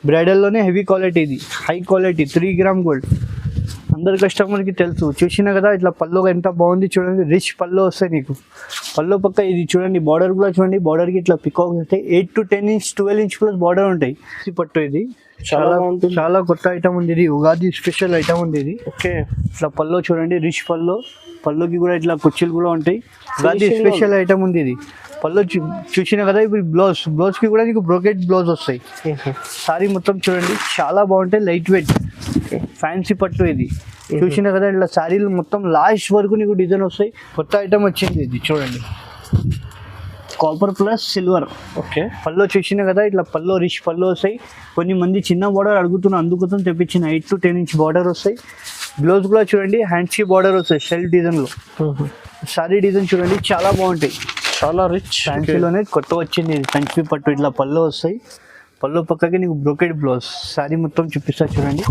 బ్రైడల్లోనే heavy quality, ఇది high quality 3 gram gold. అందరు కస్టమర్కి తెలుసు. చూసినా కదా ఇట్లా పళ్ళు ఎంత బాగుంది చూడండి. రిచ్ పళ్ళు వస్తాయి నీకు. పళ్ళు పక్క ఇది చూడండి, బార్డర్ కూడా చూడండి. బార్డర్కి ఇట్లా పికాక్ వస్తాయి. 8 to 10 inch 12 inch plus border ఉంటాయి. పట్టు ఇది చాలా కొత్త ఐటమ్ ఉంది. ఇది ఉగాది స్పెషల్ ఐటమ్ ఉంది ఇది. ఓకే, ఇట్లా పళ్ళు చూడండి, రిచ్ పళ్ళు. పళ్ళుకి కూడా ఇట్లా కుర్చీలు కూడా ఉంటాయి. ఉగాది స్పెషల్ ఐటమ్ ఉంది ఇది. పళ్ళు చూసినా కదా. ఇప్పుడు బ్లౌజ్కి కూడా నీకు బ్రోకెట్ బ్లౌజ్ వస్తాయి. సారీ మొత్తం చూడండి చాలా బాగుంటాయి. లైట్ వెయిట్ ఫ్యాన్సీ పట్టు ఇది. చూసినా కదా ఇట్లా శారీలు మొత్తం లాస్ట్ వరకు నీకు డిజైన్ వస్తాయి. కొత్త ఐటమ్ వచ్చింది ఇది చూడండి. Copper plus silver. ఓకే, పళ్ళు చూసినా కదా ఇట్లా పళ్ళు రిచ్ పళ్ళు వస్తాయి. కొన్ని మంది చిన్న బార్డర్ అడుగుతున్నా, అందుకోసం తెప్పించిన 8 to 10 ఇంచ్ బార్డర్ వస్తాయి. బ్లౌజ్ కూడా చూడండి హ్యాండ్స్కి బార్డర్ వస్తాయి షెల్ డిజైన్లో. సారీ డిజైన్ చూడండి చాలా బాగుంటాయి. చాలా రిచ్ ఫ్యాన్సీలోనే కొత్త వచ్చింది ఇది. కంచి పట్టు ఇట్లా పళ్ళు వస్తాయి. పళ్ళు పక్కకి నీకు బ్రోకెడ్ బ్లౌజ్. సారీ మొత్తం చూపిస్తా చూడండి.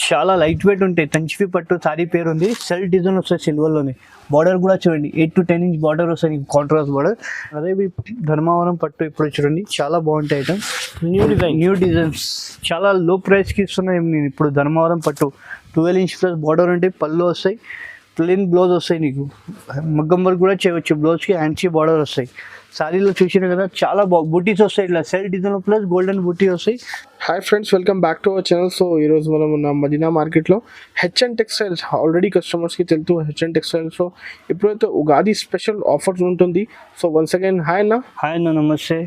చాలా లైట్ వెయిట్ ఉంటాయి. కంచి పట్టు సారీ పేరు ఉంది. సెల్ డిజైన్ వస్తాయి సిల్వర్లోనే. బార్డర్ కూడా చూడండి 8 to 10 ఇంచ్ బార్డర్ వస్తాయి నీకు, కాంట్రాస్ట్ బార్డర్. అదే ధర్మవరం పట్టు ఇప్పుడు చూడండి చాలా బాగుంటాయి ఐటమ్. న్యూ డిజైన్స్ చాలా లో ప్రైస్కి ఇస్తున్నాయి నేను ఇప్పుడు. ధర్మవరం పట్టు 12 ఇంచ్ ప్లస్ బార్డర్ ఉంటాయి. పళ్ళు వస్తాయి. ప్లెయిన్ బ్లౌజ్ వస్తాయి నీకు. మగ్గం వర్క్ కూడా చేయవచ్చు. బ్లౌజ్కి హ్యాండ్స్కి బార్డర్ వస్తాయి. శారీలో చూసినా కదా చాలా బూటీస్ వస్తాయి. ఇట్లా సెల్ డిజైన్ ప్లస్ గోల్డెన్ బూటీ వస్తాయి. Hi friends, welcome back to our channel. So ఈరోజు మనం ఉన్న మదీనా మార్కెట్లో హెచ్ఎన్ టెక్స్టైల్స్. ఆల్రెడీ కస్టమర్స్కి తెలుసు హెచ్ఎన్ టెక్స్టైల్స్లో ఇప్పుడైతే ఉగాది స్పెషల్ ఆఫర్స్ ఉంటుంది. సో వన్స్ అగైన్ హాయ్ అన్న. నమస్తే.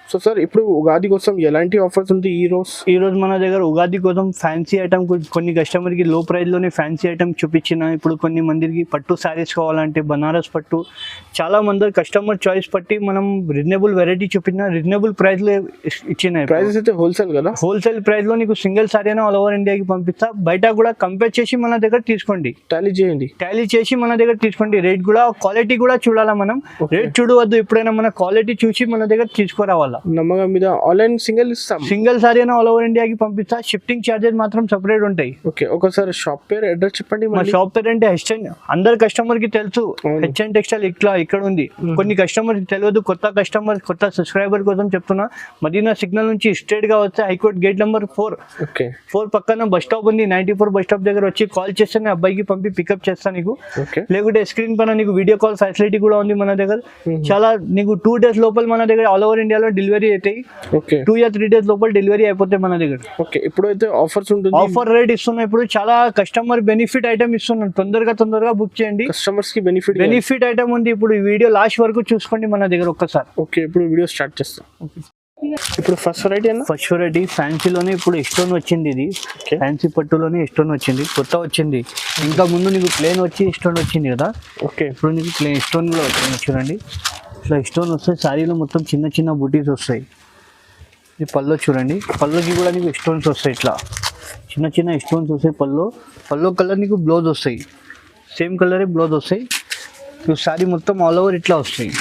సో సార్, ఇప్పుడు ఉగాది కోసం ఎలాంటి ఆఫర్స్ ఉంది ఈ రోజు మన దగ్గర ఉగాది కోసం ఫ్యాన్సీ ఐటమ్ కొన్ని కస్టమర్కి లో ప్రైస్లోనే ఫ్యాన్సీ ఐటమ్ చూపించిన. ఇప్పుడు కొన్ని మందికి పట్టు శారీస్ కావాలంటే బనారస్ పట్టు చాలా మంది కస్టమర్ చాయిస్ పట్టి మనం రీజనబుల్ వెరైటీ చూపించిన. రీజనబుల్ ప్రైస్లో ఇచ్చిన. ప్రైసెస్ అయితే హోల్సేల్ కదా. హోల్సేల్ ప్రైస్లో నీకు సింగిల్ శారీ అయినా ఆల్ ఓవర్ ఇండియాకి పంపిస్తా. బయట కూడా కంపేర్ చేసి మన దగ్గర తీసుకోండి. టాలీ చేసి మన దగ్గర తీసుకోండి. రేట్ కూడా క్వాలిటీ కూడా చూడాలా మనం. రేట్ చూడవద్దు. ఎప్పుడైనా మన క్వాలిటీ చూసి మన దగ్గర తీసుకురావాలా. నమ్మకం మీద ఆన్లైన్ సింగిల్ సారీ అయినా ఆల్ ఓవర్ ఇండియాకి పంపిస్తా. షిఫ్టింగ్ చార్జెస్ మాత్రం సెపరేట్ ఉంటాయి. ఓకే, ఒకసారి షాప్ పేరు అడ్రస్ చెప్పండి. మా షాప్ పేరు అంటే హెచ్ఎన్. అందరు కస్టమర్ కి తెలుసు హెచ్ఎన్ టెక్స్టైల్ ఇక్కడ ఉంది. కొన్ని కస్టమర్ తెలియదు. కొత్త సబ్స్క్రైబర్ కోసం చెప్తున్నా. మదీనా సిగ్నల్ నుంచి స్ట్రేట్ గా వస్తే హైకోర్ట్ గేట్ నెంబర్ 4 పక్కన బస్ స్టాప్ ఉంది. 94 బస్ స్టాప్ దగ్గర వచ్చి కాల్ చేస్తే నేను అబ్బాయికి పంపి పికప్ చేస్తాను నీకు. లేకుంటే స్క్రీన్ పైన నీకు వీడియో కాల్ ఫెసిలిటీ కూడా ఉంది మన దగ్గర. చాలా నీకు 2 days లోపల మన దగ్గర ఆల్ ఓవర్ ఇండియాలో డెలివరీ అవుతాయి. 2 or 3 days లోపల డెలివరీ అయిపోతాయి మన దగ్గర. ఓకే, ఇప్పుడైతే ఆఫర్స్ ఉంటుంది. ఆఫర్ రేట్ ఇస్తున్నా. ఇప్పుడు చాలా కస్టమర్ బెనిఫిట్ ఐటమ్ ఇస్తున్నాను. తొందరగా బుక్ చేయండి. కస్టమర్స్ కి బెనిఫిట్ ఐటమ్ ఉంది. ఇప్పుడు ఈ వీడియో లాస్ట్ వరకు చూసుకోండి మన దగ్గర ఒక్కసారి. ఓకే, ఇప్పుడు వీడియో స్టార్ట్ చేస్తాం. ఇప్పుడు ఫస్ట్ వెరైటీ ఫ్యాన్సీలోనే ఇప్పుడు స్టోన్ వచ్చింది. ఇది ఫ్యాన్సీ పట్టులోనే స్టోన్ వచ్చింది, కొత్త వచ్చింది. ఇంకా ముందు నీకు ప్లేన్ వచ్చి స్టోన్ వచ్చింది కదా. ఓకే, ఇప్పుడు నీకు ప్లేన్ స్టోన్ కూడా వచ్చింది చూడండి. ఇట్లా స్టోన్ వస్తాయి. శారీలో మొత్తం చిన్న బూటీస్ వస్తాయి. ఈ పళ్ళు చూడండి. పళ్ళుకి కూడా నీకు స్టోన్స్ వస్తాయి. ఇట్లా చిన్న స్టోన్స్ వస్తాయి. పళ్ళు కలర్ నీకు బ్లౌజ్ వస్తాయి. సేమ్ కలరే బ్లౌజ్ వస్తాయి. శారీ మొత్తం ఆల్ ఓవర్ ఇట్లా వస్తాయి.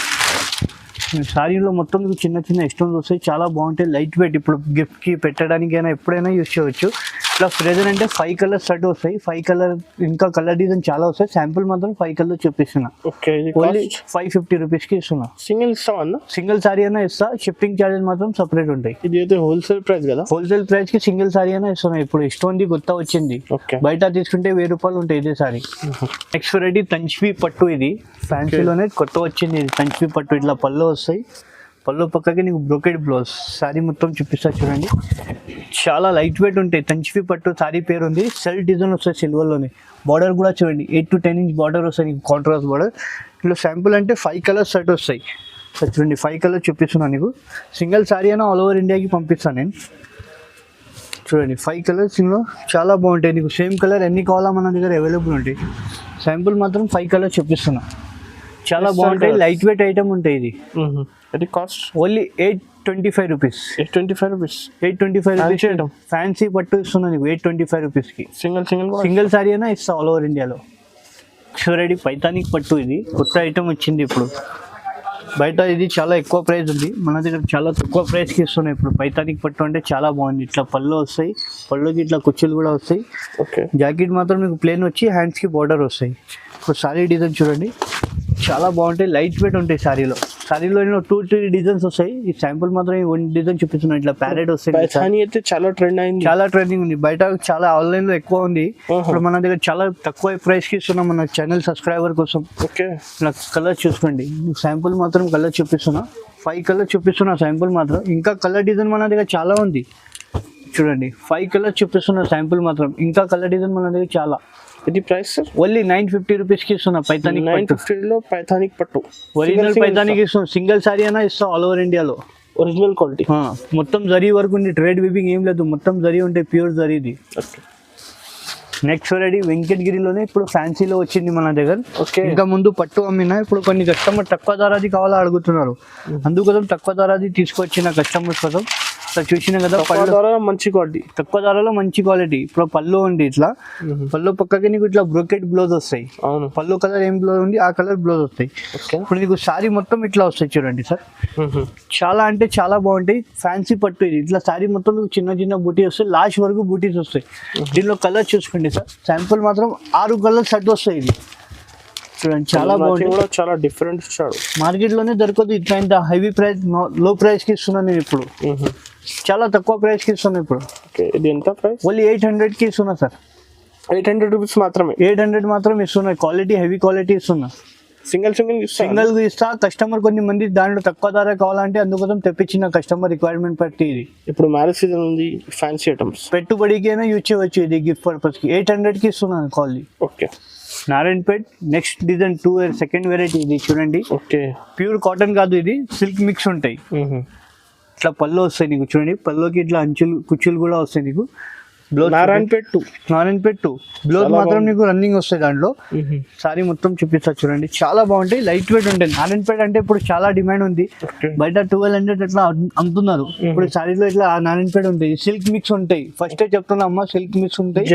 శారీలో మొత్తం మీకు చిన్న స్టోన్స్ వస్తాయి. చాలా బాగుంటాయి. Light weight. ఇప్పుడు గిఫ్ట్కి పెట్టడానికైనా ఎప్పుడైనా యూజ్ చేయవచ్చు. ఇట్లా ప్రెజెంట్ అంటే 5 కలర్స్ సెట్ వస్తాయి. 5 కలర్ ఇంకా కలర్ డిజైన్ చాలా వస్తాయి. శాంపుల్ మాత్రం 5 కలర్ చూపిస్తున్నా. ఓన్లీ 550 రూపీస్కి ఇస్తున్నా. సింగిల్ సారీ అయినా ఇస్తా. షిప్పింగ్ చార్జెస్ మాత్రం సపరేట్ ఉంటాయి. ఇది అయితే హోల్సేల్ ప్రైస్ కదా. హోల్సేల్ ప్రైస్ కి సింగిల్ సారీ అయినా ఇస్తున్నా. ఇప్పుడు స్టోన్ది కొత్త వచ్చింది. బయట తీసుకుంటే 1000 రూపాయలు ఉంటాయి ఇదే సారీ. నెక్స్ట్ వెరైటీ తంచివి పట్టు. ఇది ఫ్యాన్సీలోనే కొత్త వచ్చింది. ఇది తంచివి పట్టు. ఇట్లా పళ్ళు వస్తాయి. పళ్ళు పక్కకి నీకు బ్రోకెడ్ బ్లౌజ్. సారీ మొత్తం చూపిస్తా చూడండి. చాలా లైట్ వెయిట్ ఉంటాయి. తంచివి పట్టు సారీ పేరు ఉంది. సెల్ డిజైన్ వస్తాయి సిల్వర్లోనే. బార్డర్ కూడా చూడండి 8 to 10 ఇంచ్ బార్డర్ వస్తాయి నీకు, కాంట్రాస్ట్ బార్డర్. ఇట్లా శాంపుల్ అంటే 5 కలర్స్ సెట్ వస్తాయి. చూడండి 5 కలర్స్ చూపిస్తున్నాను నీకు. సింగిల్ సారీ అయినా ఆల్ ఓవర్ ఇండియాకి పంపిస్తాను నేను. చూడండి 5 కలర్స్ ఇందులో చాలా బాగుంటాయి. నీకు సేమ్ కలర్ ఎన్ని కావాలా మన దగ్గర అవైలబుల్ ఉంటాయి. శాంపుల్ మాత్రం 5 కలర్స్ చూపిస్తున్నా. చాలా బాగుంటాయి. లైట్ వెయిట్ ఐటమ్ ఉంటాయి. ఇది cost only 825 rupees. 825 rupees fancy పట్టు ఇస్తున్నా నీకు 825 రూపీస్కి. సింగిల్ సారీ అయినా ఇస్తా ఆల్ ఓవర్ ఇండియాలో. షూరెడీ పైతానిక్ పట్టు. ఇది కొత్త ఐటమ్ వచ్చింది ఇప్పుడు. బయట ఇది చాలా ఎక్కువ ప్రైస్ ఉంది. మన దగ్గర చాలా తక్కువ ప్రైస్కి ఇస్తున్నాయి. ఇప్పుడు పైతానిక్ పట్టు అంటే చాలా బాగుంది. ఇట్లా పళ్ళు వస్తాయి. పళ్ళుకి ఇట్లా కుర్చీలు కూడా వస్తాయి. జాకెట్ మాత్రం మీకు ప్లేన్ వచ్చి హ్యాండ్స్కి బార్డర్ వస్తాయి. ఇప్పుడు సారీ డిజైన్ చూడండి చాలా బాగుంటాయి. లైట్ వెయిట్ ఉంటాయి. సారీలో 2-3 డిజైన్స్ వస్తాయి. ఈ శాంపుల్ మాత్రం ఈ 1 డిజైన్ చూపిస్తున్నాను. ఇట్లా ప్యారెట్ వస్తాయి. పైథానీ అయితే చాలా ట్రెండ్ అయింది, చాలా ట్రెండింగ్ ఉంది. బయట చాలా ఆన్లైన్ లో ఎక్కువ ఉంది. ఇప్పుడు మన దగ్గర చాలా తక్కువ ప్రైస్ కి ఇస్తున్నాం మన ఛానల్ సబ్స్క్రైబర్ కోసం. ఓకే, ఇలా కలర్ చూసుకోండి. శాంపుల్ మాత్రం కలర్ చూపిస్తున్నా, 5 కలర్ చూపిస్తున్నా శాంపుల్ మాత్రం. ఇంకా కలర్ డిజైన్ మన దగ్గర చాలా ఉంది చూడండి. 5 కలర్ చూపిస్తున్నా శాంపుల్ మాత్రం. ఇంకా కలర్ డిజైన్ మన దగ్గర చాలా. ఇది ప్రైస్ సార్ ఓన్లీ 950 రూపీస్ కి ఇస్తున్నా. పైథానిక్ 950 లో పైథానిక్ పట్టు ఒరిజినల్ పైథానిక్ ఇస్తున్నా. సింగిల్ సారీ అయినా ఇస్తాం ఆల్ ఓవర్ ఇండియాలో. ఒరిజినల్ క్వాలిటీ మొత్తం జరీ వరకు ఉంది. ట్రేడ్ వీవింగ్ ఏం లేదు, మొత్తం జరీ ఉంటాయి, ప్యూర్ జరీది. నెక్స్ట్ వెరైటీ వెంకటగిరిలోనే ఇప్పుడు ఫ్యాన్సీలో వచ్చింది మన దగ్గర. ఇంకా ముందు పట్టు అమ్మినా, ఇప్పుడు కొన్ని కస్టమర్ తక్కువ ధరది కావాలా అడుగుతున్నారు. అందుకోసం తక్కువ ధరది తీసుకొచ్చిన కస్టమర్స్ కోసం. ఇట్లా చూసిన కదా మంచి క్వాలిటీ, తక్కువ ధరలో మంచి క్వాలిటీ. ఇప్పుడు పళ్ళు ఉంది, ఇట్లా పళ్ళు పక్కకి నీకు ఇట్లా బ్రోకెట్ బ్లౌజ్ వస్తాయి. పళ్ళు కలర్ ఏం బ్లౌజ్ ఉంది ఆ కలర్ బ్లౌజ్ వస్తాయి. ఇప్పుడు నీకు సారీ మొత్తం ఇట్లా వస్తాయి చూడండి సార్. చాలా అంటే చాలా బాగుంటాయి. ఫ్యాన్సీ పట్టు ఇది. ఇట్లా సారీ మొత్తం చిన్న చిన్న బూటీ వస్తాయి, లాస్ట్ వరకు బూటీస్ వస్తాయి. దీనిలో కలర్ చూసుకోండి సార్. శాంపుల్ మాత్రం 6 కలర్ సెట్ వస్తాయి. ఇది చూడండి చాలా బాగుంటుంది. చాలా డిఫరెంట్ ఇచ్చాడు. మార్కెట్ లోనే దొరకదు ఇట్లా. ఇంత హెవీ ప్రైస్ లో ప్రైస్ కి ఇస్తున్నాను నేను ఇప్పుడు. చాలా తక్కువ ప్రైస్ కి ఇస్తున్నాను ఇప్పుడు. ఇది ఎంత ప్రైస్? ఓన్లీ 800 కి ఇస్తున్నా సార్. 800 రూపీస్ మాత్రమే. 800 మాత్రం ఇస్తున్నా. క్వాలిటీ హెవీ క్వాలిటీ ఇస్తున్నా. సింగిల్ ఇస్తా. కస్టమర్ కొన్ని మంది దాంట్లో తక్కువ ధర కావాలంటే అందుకోసం తెప్పించిన కస్టమర్ రిక్వైర్మెంట్ బట్టి. ఇది ఇప్పుడు మ్యారేజ్ సీజన్ ఉంది, ఫ్యాన్సీ ఐటమ్స్ పెట్టుబడికి అయినా యూజ్ చేయవచ్చు. ఇది గిఫ్ట్ పర్పస్ కి 800 కి ఇస్తున్నాను quality. Okay, Narayanpet. Next design second variety ఇది చూడండి. ఓకే, ప్యూర్ కాటన్ కాదు, ఇది సిల్క్ మిక్స్ ఉంటాయి. ఇట్లా పళ్ళు వస్తాయి నీకు చూడండి. పళ్ళుకి ఇట్లా అంచులు కుచ్చులు కూడా వస్తాయి నీకు. నారాయణపేట్ బ్లౌజ్ మాత్రం నీకు రన్నింగ్ వస్తాయి దాంట్లో. సారీ మొత్తం చూపిస్తా చూడండి. చాలా బాగుంటాయి, లైట్ వెయిట్ ఉంటాయి. నారాయణపేట్ అంటే ఇప్పుడు చాలా డిమాండ్ ఉంది. బయట 1200 అట్లా అమ్ముతున్నారు. ఇప్పుడు సారీలో ఇట్లా నారాయణపేట్ ఉంటాయి. సిల్క్ మిక్స్ ఉంటాయి. ఫస్ట్ చెప్తున్నా అమ్మా, సిల్క్ మిక్స్ ఉంటాయి.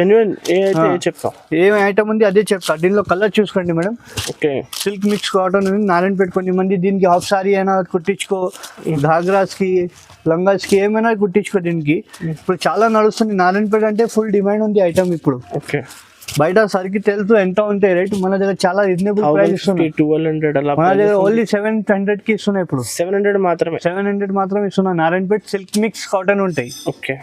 ఏం ఐటమ్ ఉంది అదే చెప్తా. దీనిలో కలర్ చూసుకోండి madam. Silk mix cotton Narayanpet. కొన్ని మంది దీనికి హాఫ్ సారీ అయినా కుట్టించుకో, ఘాగ్రాస్ కి లంగాస్ కి ఏమైనా కుట్టించుకో. దీనికి ఇప్పుడు చాలా నడుస్తుంది. నారాయణపేట అంటే ఫుల్ డిమాండ్ ఉంది ఐటమ్ ఇప్పుడు. బయట సరికి తెలుసు ఎంత ఉంటాయి రేట్. మన దగ్గర చాలా రీజనబుల్ ప్రైస్ ఇస్తున్నాయి. 1200 మన దగ్గర ఓన్లీ 700 కి ఇస్తున్నాయి. ఇప్పుడు 700 మాత్రమే ఇస్తున్నా. నారాయణపేట్ సిల్క్ మిక్స్ కాటన్ ఉంటాయి. Okay,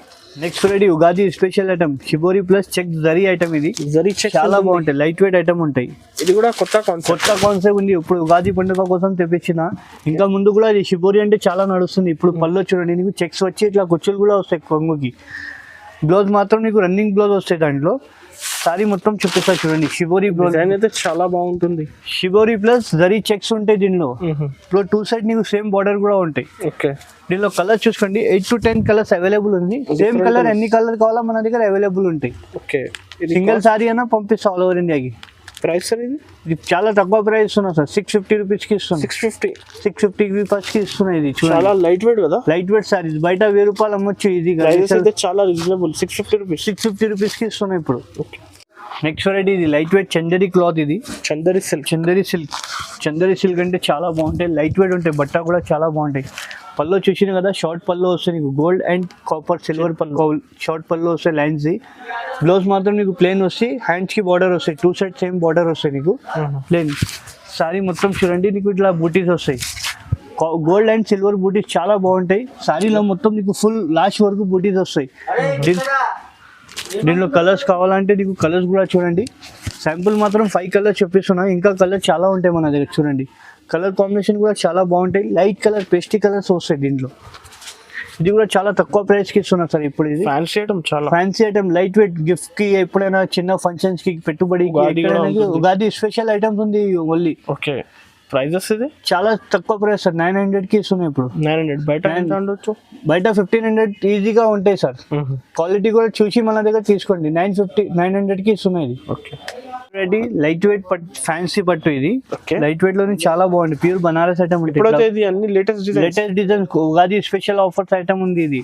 next variety Ugadi special item shibori plus check zari item. ఇది జరీ చెక్ చాలా బాగుంటాయి, లైట్ వెయిట్ ఐటమ్ ఉంటాయి. ఇది కూడా కొత్త కాన్సెప్ట్ ఉంది. ఇప్పుడు ఉగాది పండుగ కోసం తెప్పించిన. ఇంకా ముందు కూడా ఇది షిబోరి అంటే చాలా నడుస్తుంది. ఇప్పుడు పళ్ళు చూడండి నీకు చెక్స్ వచ్చి ఇట్లా కుచ్చులు కూడా వస్తాయి కొంగుకి. బ్లౌజ్ మాత్రం నీకు రన్నింగ్ బ్లౌజ్ వస్తాయి దాంట్లో. సారీ మొత్తం చూపిస్తా చూడండి. షిబోరి బ్లౌజ్ అయితే చాలా బాగుంటుంది. షిబోరి ప్లస్ జరీ చెక్స్ ఉంటాయి దీనిలో. ఇప్పుడు 2 సైడ్ నీకు సేమ్ బార్డర్ కూడా ఉంటాయి. ఓకే, దీనిలో కలర్ చూసుకోండి. 8 to 10 కలర్స్ అవైలబుల్ ఉంది. సేమ్ కలర్ ఎన్ని కలర్ కావాలో మన దగ్గర అవైలబుల్ ఉంటాయి. ఓకే, సింగిల్ సారీ అయినా పంపిస్తా ఆల్ ఓవర్ ఇండియాకి. ప్రైస్ ఇది చాలా తక్కువ ప్రైస్ ఇస్తున్నా సార్. 650 రూపీస్ కి ఇస్తున్నా. 650 రూపీస్ కి ఇస్తున్నా. ఇది చాలా లైట్ వెయిట్ కదా. లైట్ వెయిట్ సారీస్ బయట 1000 రూపాయలు అమ్మొచ్చు. ఇది చాలా రీజనబుల్. 650 రూపీస్ కి ఇస్తున్నా ఇప్పుడు. నెక్స్ట్ వెరైటీ ఇది లైట్ వెయిట్ చందరి క్లాత్. ఇది చందరి సిల్క్ అంటే చాలా బాగుంటాయి, లైట్ వెయిట్ ఉంటాయి. బట్ట కూడా చాలా బాగుంటాయి. పళ్ళు చూసిన కదా, షార్ట్ పళ్ళు వస్తాయి నీకు. గోల్డ్ అండ్ కాపర్ సిల్వర్ పళ్ళు, షార్ట్ పళ్ళు వస్తాయి లైన్స్. బ్లౌజ్ మాత్రం నీకు ప్లేన్ వస్తాయి. హ్యాండ్స్ కి బార్డర్ వస్తాయి. 2 సైడ్ సేమ్ బార్డర్ వస్తాయి నీకు ప్లేన్. సారీ మొత్తం చూడండి నీకు ఇట్లా బూటీస్ వస్తాయి. గోల్డ్ అండ్ సిల్వర్ బూటీస్ చాలా బాగుంటాయి. సారీలో మొత్తం నీకు ఫుల్ లాస్ట్ వరకు బూటీస్ వస్తాయి. దీనిలో కలర్స్ కావాలంటే నీకు కలర్స్ కూడా చూడండి. శాంపుల్ మాత్రం 5 కలర్స్ చూపిస్తున్నా. ఇంకా కలర్ చాలా ఉంటాయి మన దగ్గర చూడండి. కలర్ కాంబినేషన్ కూడా చాలా బాగుంటాయి. లైట్ కలర్ పేస్టీ కలర్స్ వస్తాయి దీంట్లో. ఇది కూడా చాలా తక్కువ ప్రైస్ కి ఇస్తున్నా సార్. ఇప్పుడు ఇది fancy item light weight gift కి, ఎప్పుడైనా చిన్న ఫంక్షన్స్ కి, పెట్టుబడి ఉగాది స్పెషల్ ఐటమ్స్ ఉంది ఓన్లీ. ఓకే, ప్రైజెస్ ఇది చాలా తక్కువ ప్రైస్ సార్. 900 కి ఇస్తున్నాయి ఇప్పుడు. 900 బయట 1500 ఈజీగా ఉంటాయి సార్. క్వాలిటీ కూడా చూసి మన దగ్గర తీసుకోండి. 900 కి ఇస్తున్నాయి ఇది. ఓకే, లైట్ వెయిట్ ఫ్యాన్సీ పట్టు. ఇది లైట్ వెయిట్ లోనే చాలా బాగుంది. ప్యూర్ బనారస్ ఐటమ్ ఉంటుంది. Latest design Ugadi special offers item ఉంది ఇది.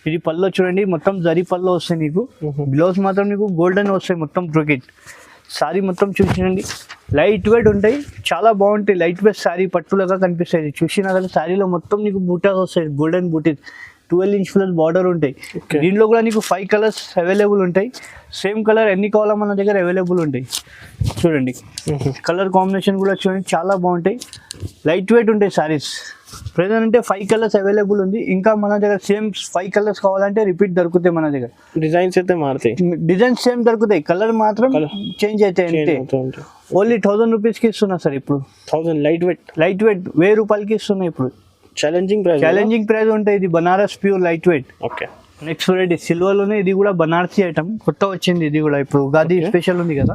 ఇది పళ్ళు చూడండి మొత్తం జరీ పళ్ళు వస్తాయి నీకు. బ్లౌజ్ మాత్రం నీకు గోల్డెన్ వస్తాయి మొత్తం బ్రోకెట్. సారీ మొత్తం చూసినండి లైట్ వెయిట్ ఉంటాయి, చాలా బాగుంటాయి. లైట్ వెయిట్ సారీ పట్టులాగా కనిపిస్తాయి. చూసినా కదా సారీలో మొత్తం నీకు బూటాస్ వస్తాయి, గోల్డెన్ బూటీస్. 12 ఇంచ్ ప్లస్ బార్డర్ ఉంటాయి. దీంట్లో కూడా నీకు 5 కలర్స్ అవైలబుల్ ఉంటాయి. సేమ్ కలర్ ఎన్ని కావాలో మన దగ్గర అవైలబుల్ ఉంటాయి. చూడండి కలర్ కాంబినేషన్ కూడా చూడండి చాలా బాగుంటాయి. లైట్ వెయిట్ ఉంటాయి సారీస్. ప్రెజెంట్ అంటే 5 కలర్స్ అవైలబుల్ ఉంది. ఇంకా మన దగ్గర సేమ్ 5 కలర్స్ కావాలంటే రిపీట్ దొరుకుతాయి మన దగ్గర. డిజైన్స్ అయితే మారుతాయి, డిజైన్స్ సేమ్ దొరుకుతాయి, కలర్ మాత్రం చేంజ్ అవుతాయి అంతే. ఓన్లీ 1000 రూపీస్కి ఇస్తున్నా సార్ ఇప్పుడు. 1000 లైట్ వెయిట్ 1000 రూపాయలకి ఇస్తున్నా ఇప్పుడు. ఛాలెంజింగ్ ప్రైస్ ఉంటాయి. ఇది Banaras pure light weight. Okay. Next variety సిల్వర్లోనే, ఇది కూడా బనారసీ ఐటమ్ కొత్త వచ్చింది. ఇది కూడా ఇప్పుడు ఉగాది స్పెషల్ ఉంది కదా,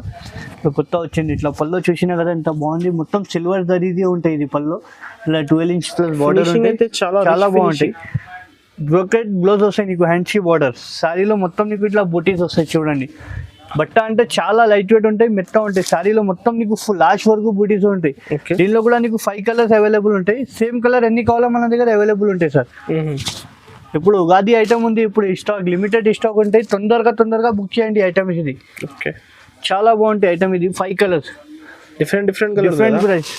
ఇప్పుడు కొత్త వచ్చింది. ఇట్లా పళ్ళు చూసినా కదా ఎంత బాగుంది, మొత్తం సిల్వర్ జరీది ఉంటాయి ఇది పళ్ళు. ఇలా 12 ఇంచ్ ప్లస్ బార్డర్ అయితే చాలా బాగుంటాయి. బ్రోకెట్ బ్లౌజ్ వస్తాయి నీకు, హ్యాండ్సీ బార్డర్. శారీలో మొత్తం నీకు ఇట్లా బూటీస్ వస్తాయి చూడండి. బట్ట అంటే చాలా లైట్ వెయిట్ ఉంటాయి, మెత్త ఉంటాయి. శారీలో మొత్తం నీకు ఫుల్ లాస్ట్ వరకు బూటీస్ ఉంటాయి. దీనిలో కూడా నీకు 5 కలర్స్ అవైలబుల్ ఉంటాయి. సేమ్ కలర్ ఎన్ని కావాలో మన దగ్గర అవైలబుల్ ఉంటాయి సార్. ఇప్పుడు ఉగాది ఐటమ్ ఉంది, ఇప్పుడు స్టాక్ లిమిటెడ్ స్టాక్ ఉంటాయి. తొందరగా బుక్ చేయండి ఐటమ్ ఇది. ఓకే. చాలా బాగుంటాయి ఐటమ్ ఇది. 5 కలర్స్ డిఫరెంట్ ప్రైస్,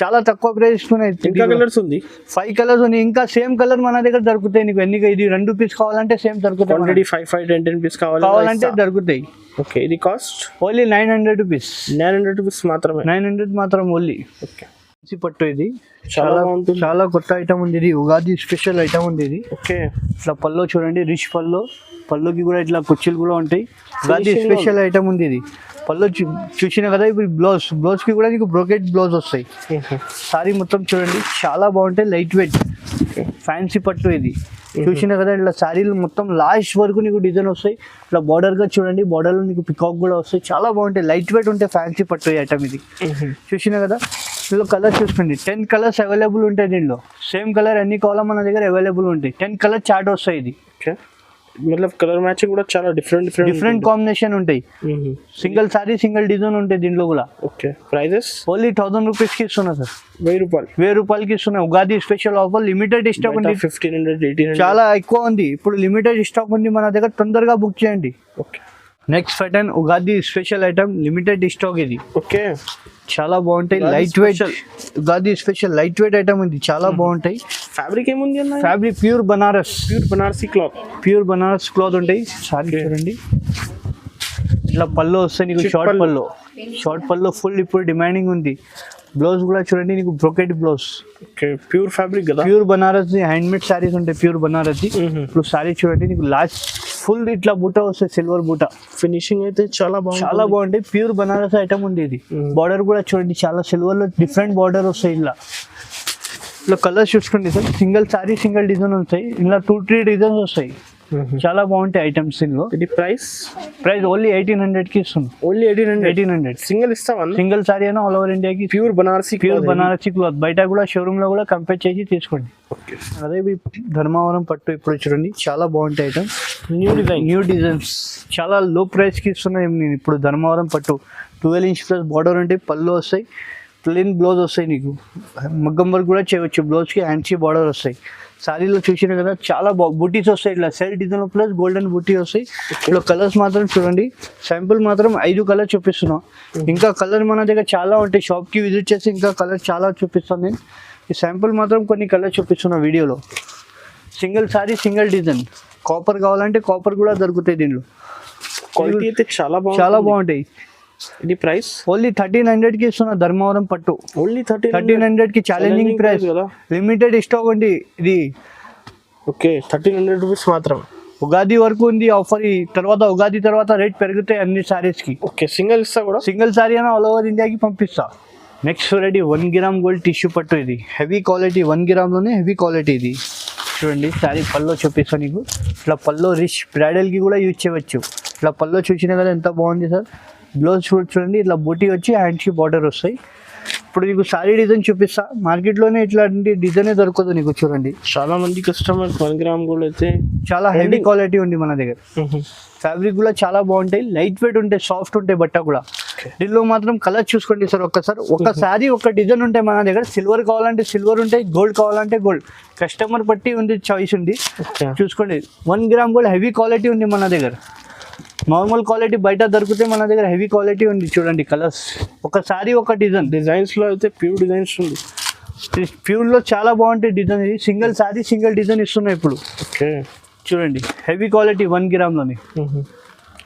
చాలా తక్కువ ప్రైస్ ఇస్తున్నాయి. ఇంకా కలర్స్ ఉంది, 5 కలర్స్ ఉంది. ఇంకా సేమ్ కలర్ మన దగ్గర దొరుకుతాయి నీకు. ఎన్ని ఇది 2 పీస్ కావాలంటే సేమ్ దొరుకుతాయి. ఆల్రెడీ 5 10 పీస్ కావాలంటే దొరుకుతాయి. ఓకే. ఇది కాస్ట్ ఓన్లీ 900 రూపీస్. 900 రూపీస్ మాత్రమే. 900 మాత్రం ఓన్లీ. ఓకే. పట్టు ఇది చాలా కొత్త ఐటమ్ ఉంది. ఇది ఉగాది స్పెషల్ ఐటమ్ ఉంది ఇది. ఓకే. ఇట్లా పళ్ళు చూడండి, రిచ్ పళ్ళుకి కూడా ఇట్లా కుర్చీలు కూడా ఉంటాయి. ఉగాది స్పెషల్ ఐటమ్ ఉంది ఇది. పళ్ళు చూసినా కదా. ఇప్పుడు బ్లౌజ్ కి కూడా నీకు బ్రోకెట్ బ్లౌజ్ వస్తాయి. సారీ మొత్తం చూడండి చాలా బాగుంటాయి, లైట్ వెయిట్ ఫ్యాన్సీ పట్టు ఇది. చూసినా కదా ఇట్లా శారీలు మొత్తం లాస్ట్ వరకు నీకు డిజైన్ వస్తాయి. ఇట్లా బార్డర్ గా చూడండి, బార్డర్ లో నీకు పికాక్ కూడా వస్తాయి. చాలా బాగుంటాయి, లైట్ వెయిట్ ఉంటాయి, ఫ్యాన్సీ పట్టు ఐటమ్ ఇది. చూసినా కదా. ఇందులో కలర్స్ చూసుకోండి, 10 కలర్స్ అవైలబుల్ ఉంటాయి దీనిలో. సేమ్ కలర్ ఎన్ని కావాలో మన దగ్గర అవైలబుల్ ఉంటాయి. 10 కలర్ చార్ట్ వస్తాయి ఇది. కలర్ మ్యాచింగ్ కూడా చాలా డిఫరెంట్ కాంబినేషన్ ఉంటాయి. సింగిల్ సారీ సింగిల్ డిజైన్ ఉంటాయి దీనిలో కూడా. ఓకే. ప్రైజెస్ ఓన్లీ 1000 రూపీస్ కి ఇస్తున్నా సార్. 1000 రూపాయలకి ఇస్తున్నా. Ugadi special offer, limited stock ఉంది. 1500 1800 చాలా ఎక్కువ ఉంది. ఇప్పుడు లిమిటెడ్ స్టాక్ ఉంది మన దగ్గర, తొందరగా బుక్ చేయండి. Okay. Next pattern Ugadi special item, limited stock ఇది. ఓకే. చాలా బాగుంటాయి, light weight. Ugadi special light weight item ఇది, చాలా బాగుంటాయి. ఫ్యాబ్రిక్ ఏముంది అన్న? ఫ్యాబ్రిక్ ప్యూర్ బనారసీ క్లాత్ ఉంటాయి. సారీ చూడండి, ఇట్లా పళ్ళు వస్తాయి నీకు. షార్ట్ పళ్ళు ఫుల్ ఇప్పుడు డిమాండింగ్ ఉంది. బ్లౌజ్ కూడా చూడండి నీకు, బ్రోకెట్ బ్లౌజ్. ప్యూర్ ఫ్యాబ్రిక్ కదా, ప్యూర్ బనారసి హ్యాండ్మేడ్ సారీస్ ఉంటాయి, ప్యూర్ బనారసి. ఇప్పుడు సారీ చూడండి నీకు, లాస్ట్ ఫుల్ ఇట్లా బూట వస్తాయి, సిల్వర్ బూట. ఫినిషింగ్ అయితే చాలా బాగుంటాయి. ప్యూర్ బనారస్ ఐటమ్ ఉంది ఇది. బార్డర్ కూడా చూడండి, చాలా సిల్వర్ లో డిఫరెంట్ బార్డర్ వస్తాయి. ఇలా కలర్స్ చూసుకోండి sir. Single sorry single design వస్తాయి. ఇలా 2-3 డిజైన్స్ వస్తాయి. చాలా బాగుంటాయి ఐటమ్స్ ఇందులో. ఇది ప్రైస్ ఓన్లీ 1800 కి ఇస్తున్నాం. ఓన్లీ 1800. సింగిల్ ఇస్తావా? సింగిల్ సారీ అయినా ఆల్ ఓవర్ ఇండియాకి. Pure Banarasi cloth. బయట కూడా షోరూమ్ లో కూడా కంపేర్ చేసి తీసుకోండి. అదే ధర్మవరం పట్టు ఇప్పుడు చూడండి, చాలా బాగుంటాయి ఐటమ్. న్యూ డిజైన్స్ చాలా లో ప్రైస్ కి ఇస్తున్నాయి నేను ఇప్పుడు. ధర్మవరం పట్టు 12 ఇంచ్ ప్లస్ బార్డర్ ఉంటాయి, పళ్ళు వస్తాయి, ప్లెయిన్ బ్లౌజ్ వస్తాయి నీకు. మగ్గం వర్క్ కూడా చేయవచ్చు బ్లౌజ్కి, హ్యాండ్సీ బార్డర్ వస్తాయి. శారీలో చూసినా కదా చాలా బూటీస్ వస్తాయి. ఇట్లా సెల్ డిజైన్ ప్లస్ గోల్డెన్ బూటీ వస్తాయి. ఇలా కలర్స్ మాత్రం చూడండి, శాంపుల్ మాత్రం 5 కలర్ చూపిస్తున్నాం. ఇంకా కలర్ మన దగ్గర చాలా ఉంటాయి. షాప్కి విజిట్ చేసి ఇంకా కలర్ చాలా చూపిస్తాను నేను. ఈ శాంపుల్ మాత్రం కొన్ని కలర్ చూపిస్తున్నా వీడియోలో. Single sorry single design. Copper కావాలంటే కాపర్ కూడా దొరుకుతాయి దీనిలో. క్వాలిటీ అయితే చాలా బాగుంటాయి. ఇది ప్రైస్ ఓన్లీ 1300 కి ఇస్తున్నా. ధర్మవరం పట్టు ఓన్లీ 1300 కి. ఛాలెంజింగ్ ప్రైస్ కదా, లిమిటెడ్ స్టాక్ ఉంది ఇది. ఓకే. 1300 రూపీస్ మాత్రం. ఉగాది వరకు ఉంది ఆఫర్. ఈ తర్వాత ఉగాది తర్వాత రేట్ పెరుగుతాయి అన్ని సారీస్ కి. ఓకే. సింగిల్ ఇస్తా కూడా, సింగిల్ సారీ అయినా ఆల్ ఓవర్ ఇండియాకి పంపిస్తా. Next variety 1 gram gold tissue పట్టు ఇది. హెవీ క్వాలిటీ, 1 గ్రామ్ లోనే హెవీ క్వాలిటీ ఇది. చూడండి సారీ పల్లో చూపిస్తా నీకు. ఇట్లా పల్లో రిచ్ బ్రైడల్ కి కూడా యూజ్ చేయవచ్చు. ఇట్లా పల్లో చూసినా కదా ఎంత బాగుంది సార్. బ్లౌజ్ చూడండి, ఇట్లా బూటీ వచ్చి హ్యాండ్కి బార్డర్ వస్తాయి. ఇప్పుడు నీకు సారీ డిజైన్ చూపిస్తా. మార్కెట్లోనే ఇట్లాంటి డిజైనే దొరకదు నీకు. చూడండి చాలా మంది కస్టమర్స్ 1 గ్రామ్ గోల్డ్ అయితే చాలా హెవీ క్వాలిటీ ఉంది మన దగ్గర. ఫ్యాబ్రిక్ కూడా చాలా బాగుంటాయి, లైట్ వెయిట్ ఉంటాయి, సాఫ్ట్ ఉంటాయి బట్ట కూడా. దీనిలో మాత్రం కలర్ చూసుకోండి సార్. ఒక సారీ ఒక డిజైన్ ఉంటాయి మన దగ్గర. సిల్వర్ కావాలంటే సిల్వర్ ఉంటాయి, గోల్డ్ కావాలంటే గోల్డ్. కస్టమర్ బట్టి ఉంది, చాయిస్ ఉంది. చూసుకోండి 1 గ్రామ్ గోల్డ్ హెవీ క్వాలిటీ ఉంది మన దగ్గర. నార్మల్ క్వాలిటీ బయట దొరికితే మన దగ్గర హెవీ క్వాలిటీ ఉంది. చూడండి కలర్స్, ఒక సారీ ఒక డిజైన్స్ లో అయితే ప్యూర్ డిజైన్స్ ఉంది. ప్యూర్ లో చాలా బాగుంటాయి డిజైన్. ఇది సింగిల్ సారీ సింగిల్ డిజైన్ ఇస్తున్నాయి ఇప్పుడు. ఓకే. చూడండి హెవీ క్వాలిటీ 1 గ్రామ్ లోని.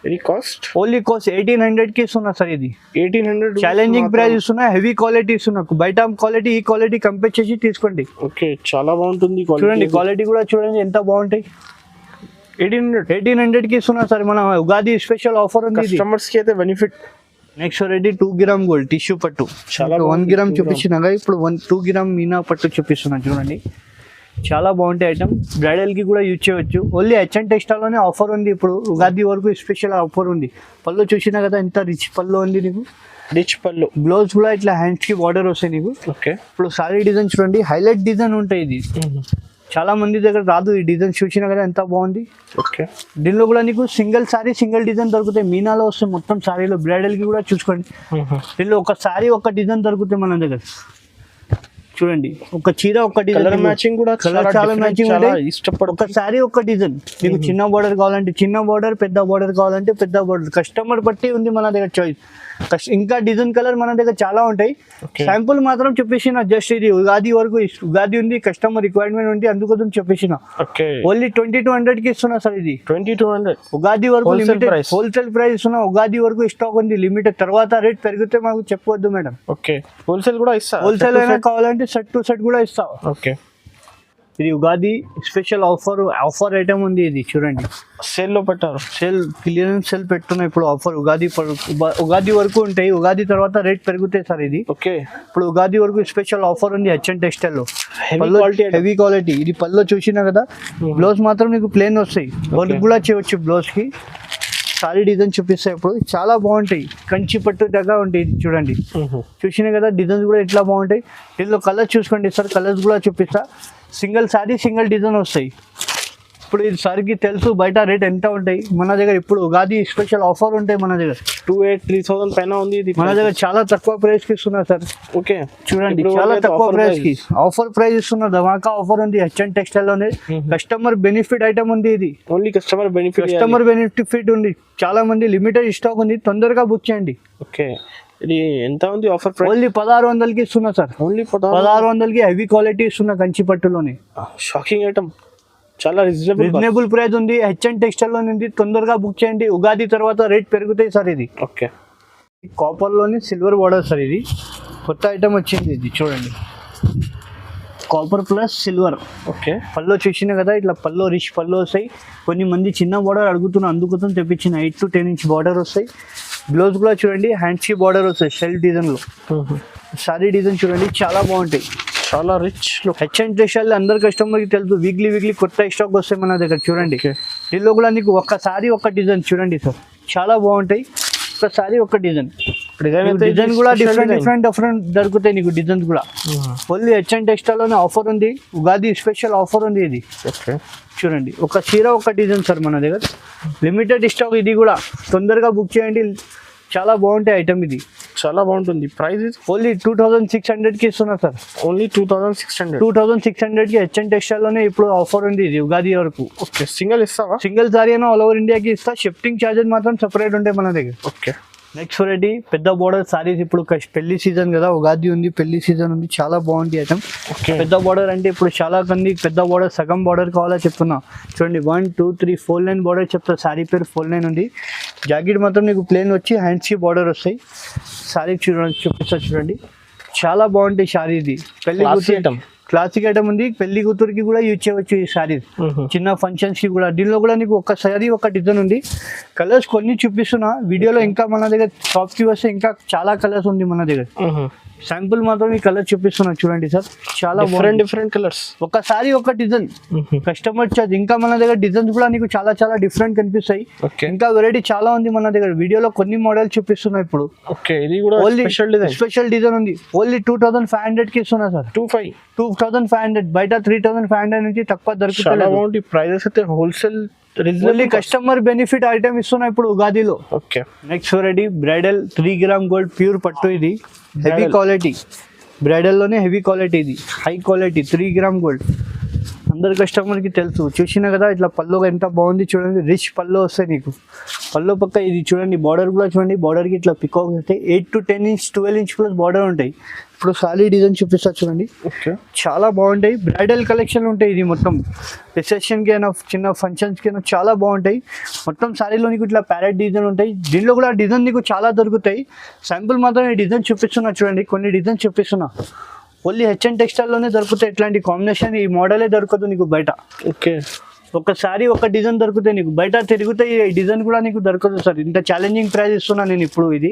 ఇది కాస్ట్ ఓన్లీ కాస్ట్ 1800 కి ఇస్తున్నా సార్. ఇది 1800 ఛాలెంజింగ్ ప్రైస్ ఇస్తున్నా, హెవీ క్వాలిటీ ఇస్తున్నా. బయట క్వాలిటీ ఈ క్వాలిటీ కంపేర్ చేసి తీసుకోండి. ఓకే, చాలా బాగుంటుంది చూడండి క్వాలిటీ కూడా చూడండి ఎంత బాగుంటాయి. 1800 కి ఇస్తున్నా సార్. మన ఉగాది స్పెషల్ ఆఫర్ ఉంది. కస్టమర్స్ కి అయితే benefit. Next ready 2 gram gold tissue పట్టు. చాలా 1 గ్రామ్ చూపించినాగా ఇప్పుడు 2 గ్రామ్ మీనా పట్టు చూపిస్తున్నా చూడండి. చాలా బాగుంటాయి ఐటమ్. బ్రైడల్ కి కూడా యూజ్ చేయవచ్చు. ఓన్లీ హెచ్ఎన్ టెక్స్టైల్లోనే ఆఫర్ ఉంది ఇప్పుడు. ఉగాది వరకు స్పెషల్ ఆఫర్ ఉంది. పళ్ళు చూసినా కదా ఎంత రిచ్ పళ్ళు ఉంది నీకు. రిచ్ పళ్ళు. బ్లౌజ్ కూడా ఇట్లా హ్యాండ్స్ కి బార్డర్ వస్తాయి నీకు. ఓకే, ఇప్పుడు సారీ డిజైన్ చూడండి, హైలైట్ డిజైన్ ఉంటాయి. ఇది చాలా మంది దగ్గర రాదు ఈ డిజైన్. చూసినా కదా ఎంత బాగుంది. ఓకే, దీనిలో కూడా నీకు సింగిల్ సారీ సింగిల్ డిజైన్ దొరుకుతాయి. మీనాలో వస్తాయి మొత్తం సారీలో. బ్రైడల్ కి కూడా చూసుకోండి. దీనిలో ఒక సారీ ఒక డిజైన్ దొరుకుతాయి మన దగ్గర. చూడండి ఒక చీర ఒక డిజైన్. కలర్ మ్యాచింగ్ కూడా కలర్ చాలా మ్యాచింగ్ ఉంటాయి. ఇష్టపడు. ఒక సారీ ఒక డిజైన్. మీకు చిన్న బార్డర్ కావాలంటే చిన్న బార్డర్, పెద్ద బార్డర్ కావాలంటే పెద్ద బార్డర్. కస్టమర్ బట్టి ఉంది మన దగ్గర చాయిస్. ఇంకా డిజైన్ కలర్ మన దగ్గర చాలా ఉంటాయి. శాంపుల్ మాత్రం చెప్పేసిన. జస్ట్ ఇది ఉగాది వరకు ఉగాది ఉంది, కస్టమర్ రిక్వైర్మెంట్ ఉంది, అందుకోసం చెప్పేసిన. ఓన్లీ 2200 కి ఇస్తున్నా సార్. ఇది 2200 ఉగాది వరకు హోల్సేల్ ప్రైస్ ఇస్తున్నా. ఉగాది వరకు స్టాక్ ఉంది లిమిటెడ్. తర్వాత రేట్ పెరిగితే మాకు చెప్పవద్దు మేడం. ఓకే, హోల్సేల్ కూడా ఇస్తా. హోల్సేల్ అయినా కావాలంటే సెట్ టు సెట్ కూడా ఇస్తా. ఓకే, ఇది ఉగాది స్పెషల్ ఆఫర్ ఐటమ్ ఉంది. ఇది చూడండి సేల్ లో పెట్టారు. సేల్ క్లియరెన్స్ సేల్ పెట్టున్నా ఇప్పుడు ఆఫర్. ఉగాది వరకు ఉంటాయి. ఉగాది తర్వాత రేట్ పెరుగుతాయి సార్. ఇది ఓకే, ఇప్పుడు ఉగాది వరకు స్పెషల్ ఆఫర్ ఉంది హెచ్ఎన్ టెక్స్టైల్ లో. Heavy quality. ఇది పళ్ళు చూసినా కదా. బ్లౌజ్ మాత్రం మీకు ప్లేన్ వస్తాయి. వర్క్ కూడా చేయవచ్చు బ్లౌజ్ కి. సారీ డిజైన్ చూపిస్తాయి ఇప్పుడు. చాలా బాగుంటాయి. కంచి పట్టు దగ్గర ఉంటాయి. చూడండి చూసినా కదా. డిజైన్స్ కూడా ఇట్లా బాగుంటాయి. దీనిలో కలర్ చూసుకోండి సార్. కలర్స్ కూడా చూపిస్తా. సింగిల్ సారీ సింగిల్ డిజైన్ వస్తాయి. ఇప్పుడు ఇది సార్కి తెలుసు బయట రేట్ ఎంత ఉంటాయి. మన దగ్గర ఇప్పుడు ఉగాది స్పెషల్ ఆఫర్ ఉంటాయి మన దగ్గర. 3000 పైన ఉంది. ఇది మన దగ్గర చాలా తక్కువ ప్రైస్ కి ఇస్తున్నా సార్. ఓకే, చూడండి చాలా తక్కువ ప్రైస్ కి ఆఫర్ ప్రైస్ ఇస్తున్నా. ధమాకా ఆఫర్ ఉంది హెచ్ఎన్ టెక్స్టైల్ లోనే. కస్టమర్ బెనిఫిట్ ఐటమ్ ఉంది. ఇది ఓన్లీ కస్టమర్ బెనిఫిట్ ఉంది. చాలా మంది లిమిటెడ్ స్టాక్ ఉంది. తొందరగా బుక్ చేయండి. ఓకే, ఇది ఎంత ఉంది ఆఫర్ ప్రైస్? ఓన్లీ 1600 కి ఇస్తున్నా సార్. ఓన్లీ 1600 కి హెవీ క్వాలిటీ ఇస్తున్నా కంచి పట్టులోనే. Shocking item. చాలా రీజనబుల్ ప్రైస్ ఉంది. హెచ్ఎన్ టెక్స్టైల్ లోనే ఉంది. తొందరగా బుక్ చేయండి. ఉగాది తర్వాత రేట్ పెరుగుతాయి సార్. ఇది ఓకే, కాపర్ లోని సిల్వర్ బార్డర్ సార్. ఇది కొత్త ఐటమ్ వచ్చింది. ఇది చూడండి కాపర్ ప్లస్ సిల్వర్. ఓకే, పళ్ళు చూసినా కదా. ఇట్లా పళ్ళు రిచ్ పళ్ళు వస్తాయి. కొన్ని మంది చిన్న బార్డర్ అడుగుతున్నా, అందుకోసం తెప్పించిన. 8 to 10 ఇంచ్ బార్డర్ వస్తాయి. బ్లౌజ్ కూడా చూడండి హ్యాండ్స్ కి బార్డర్ వస్తాయి షెల్ డిజైన్ లో. సారీ డిజైన్ చూడండి చాలా బాగుంటాయి. చాలా రిచ్ హెచ్ఎన్ టెక్స్టైల్ అందరు కస్టమర్ కి తెలుసు. వీక్లీ కొత్త స్టాక్ వస్తాయి మన దగ్గర. చూడండి దీనిలో కూడా నీకు ఒక్కసారి ఒక డిజైన్ చూడండి సార్. చాలా బాగుంటాయి. ఒక్కసారి ఒక డిజైన్ కూడా డిఫరెంట్ దొరుకుతాయి నీకు. డిజైన్స్ కూడా ఓన్లీ హెచ్ఎన్ టెక్స్టైల్ లోనే ఆఫర్ ఉంది. ఉగాది స్పెషల్ ఆఫర్ ఉంది. ఇది చూడండి ఒక చీర ఒక డిజైన్ సార్ మన దగ్గర. Limited stock. ఇది కూడా తొందరగా బుక్ చేయండి. చాలా బాగుంటాయి ఐటమ్. ఇది చాలా బాగుంటుంది. ప్రైస్ ఓన్లీ 2600 కి ఇస్తున్నా సార్. ఓన్లీ 2600 కి హెచ్ఎన్ టెక్స్టైల్ లోనే ఇప్పుడు ఆఫర్ ఉంది. ఇది ఉగాది వరకు. ఓకే, సింగిల్ ఇస్తావా? సింగిల్ సారీ అయినా ఆల్ ఓవర్ ఇండియాకి ఇస్తా. షిఫ్టింగ్ చార్జెస్ మాత్రం సెపరేట్ ఉంటాయి మన దగ్గర. ఓకే, నెక్స్ట్ వెరైటీ పెద్ద బోర్డర్ సారీస్. ఇప్పుడు పెళ్లి సీజన్ కదా. ఉగాది ఉంది, పెళ్లి సీజన్ ఉంది. చాలా బాగుంది ఐటమ్. పెద్ద బోర్డర్ అంటే ఇప్పుడు చాలా మంది పెద్ద బోర్డర్ సగం బోర్డర్ కావాలా చెప్తున్నా. చూడండి 1 2 3 4 లైన్ బోర్డర్ చెప్తా. సారీ పేరు 4 లైన్ ఉంది. జాకెట్ మాత్రం నీకు ప్లేన్ వచ్చి హ్యాండ్స్ కి బోర్డర్ వస్తాయి. సారీ చూపిస్తా చూడండి. చాలా బాగుంటాయి సారీ. ఇది పెళ్లి క్లాసిక్ ఐటమ్ ఉంది. పెళ్లి కూతురికి కూడా యూజ్ చేయవచ్చు ఈ సారీ. చిన్న ఫంక్షన్స్ కి కూడా. దీనిలో కూడా నీకు ఒక సారీ ఒక డిజైన్ ఉంది. కలర్స్ కొన్ని చూపిస్తున్నా వీడియోలో. ఇంకా మన దగ్గర షాప్ కి వస్తే ఇంకా చాలా కలర్స్ ఉంది మన దగ్గర. శాంపుల్ మాత్రం ఈ కలర్ చూపిస్తున్నా చూడండి సార్. చాలా డిఫరెంట్ కలర్స్. ఒకసారి ఒక డిజైన్ కస్టమర్ చార్జ్. ఇంకా మన దగ్గర డిజైన్స్ కూడా నీకు చాలా డిఫరెంట్ కనిపిస్తాయి. ఇంకా వెరైటీ చాలా ఉంది మన దగ్గర. వీడియోలో కొన్ని మోడల్ చూపిస్తున్నా ఇప్పుడు. ఇది కూడా స్పెషల్ డిజైన్ ఉంది. ఓన్లీ 2500 కి ఇస్తున్నా సార్. 2500. బయట 3500 నుంచి తక్కువ దొరుకుతుంది. ప్రైజెస్ అయితే హోల్సేల్ కస్టమర్ బెనిఫిట్ ఐటమ్ ఇస్తున్నా ఇప్పుడు ఉగాదిలో. Okay, next variety bridal 3 gram gold pure పట్టు. ఇది హెవీ క్వాలిటీ. బ్రైడల్ లోనే హెవీ క్వాలిటీ. ఇది హై క్వాలిటీ 3 గ్రామ్ గోల్డ్. అందరు కస్టమర్కి తెలుసు. చూసినా కదా ఇట్లా పళ్ళు ఎంత బాగుంది చూడండి, రిచ్ పళ్ళు వస్తాయి నీకు. పళ్ళు పక్క ఇది చూడండి, బార్డర్ కూడా చూడండి, బార్డర్కి ఇట్లా పికాక్ వస్తాయి. 8 to 10 inch 12 inch plus border ఉంటాయి. ఇప్పుడు ఖాళీ డిజైన్ చూపిస్తా చూడండి, ఓకే చాలా బాగుంటాయి. బ్రైడల్ కలెక్షన్ ఉంటాయి. ఇది మొత్తం రిసెప్షన్కి అయినా చిన్న ఫంక్షన్స్కి అయినా చాలా బాగుంటాయి. మొత్తం శారీలో నీకు ఇట్లా ప్యారెట్ డిజైన్ ఉంటాయి. దీనిలో కూడా డిజైన్ నీకు చాలా దొరుకుతాయి. శాంపుల్ మాత్రం ఈ డిజైన్ చూపిస్తున్నా చూడండి, కొన్ని డిజైన్ చూపిస్తున్నా. ఓన్లీ హెచ్ఎన్ టెక్స్టైల్లోనే దొరుకుతాయి. ఇట్లాంటి కాంబినేషన్ ఈ మోడలే దొరకదు నీకు బయట. ఓకే ఒక సారీ ఒక డిజైన్ దొరుకుతాయి నీకు, బయట తిరిగితే ఈ డిజైన్ కూడా నీకు దొరకదు సార్. ఇంత ఛాలెంజింగ్ ప్రైస్ ఇస్తున్నా నేను ఇప్పుడు. ఇది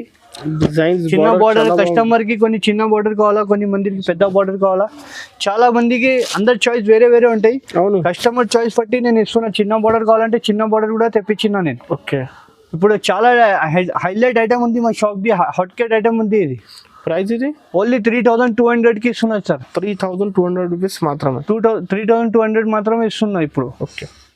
డిజైన్స్ చిన్న బార్డర్ కస్టమర్ కి కొన్ని చిన్న బార్డర్ కావాలా, కొన్ని మందికి పెద్ద బార్డర్ కావాలా. చాలా మందికి అందరి చాయిస్ వేరే వేరే ఉంటాయి. అవును, కస్టమర్ చాయిస్ బట్టి నేను ఇస్తున్నా. చిన్న బార్డర్ కావాలంటే చిన్న బార్డర్ కూడా తెప్పించినా నేను. ఓకే ఇప్పుడు చాలా హైలైట్ ఐటమ్ ఉంది మా shop the, hot Kate item ఉంది. ఇది ప్రైస్ ఇది ఓన్లీ 3200కి ఇస్తున్నారు సార్. 3200 రూపీస్ మాత్రమే. 3200 మాత్రమే ఇస్తున్నా ఇప్పుడు. ఓకే